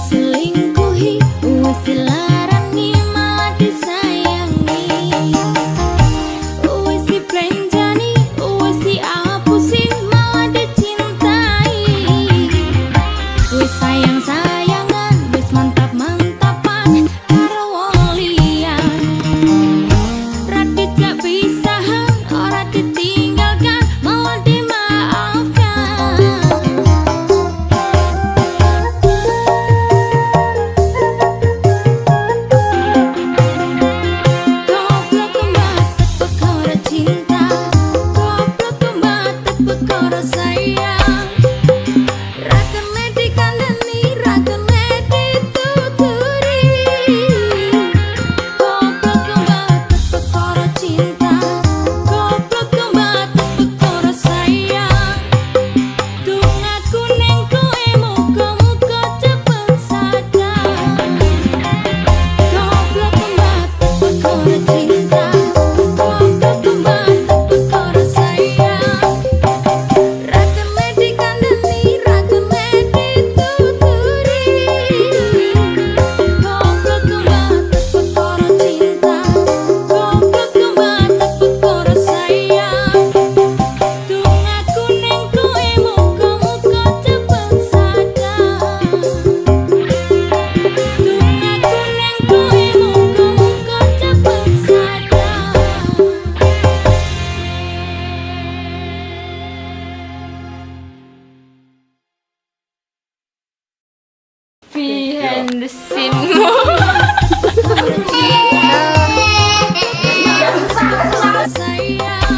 diselingkuhi, wes dilarani malah disayangi, wes diprenjani, wes diapusi malah dicintai, wes sayang-sayangan, wes mantap-mantapan karo wong liyan, ra dijak pisahan, ora ditinggalkan malah dimaafkan. Goblok mata perkara cinta, goblok mata perkara sayang, ra kene dikandani, ra kene dituturi. Goblok mata perkara cinta, goblok mata perkara sayang, dungaku ning kowe muga-muga cepet sadar. Goblok mata perkara cinta, goblok mata perkara sayang, ra kene dikandani, ra kene dituturi. Goblok mata perkara cinta, goblok mata perkara sayang, dungaku ning kowe muga-muga cepet sadar. Dungaku ning kowe muga-muga cepet sadar. Behind the scene. Sayang.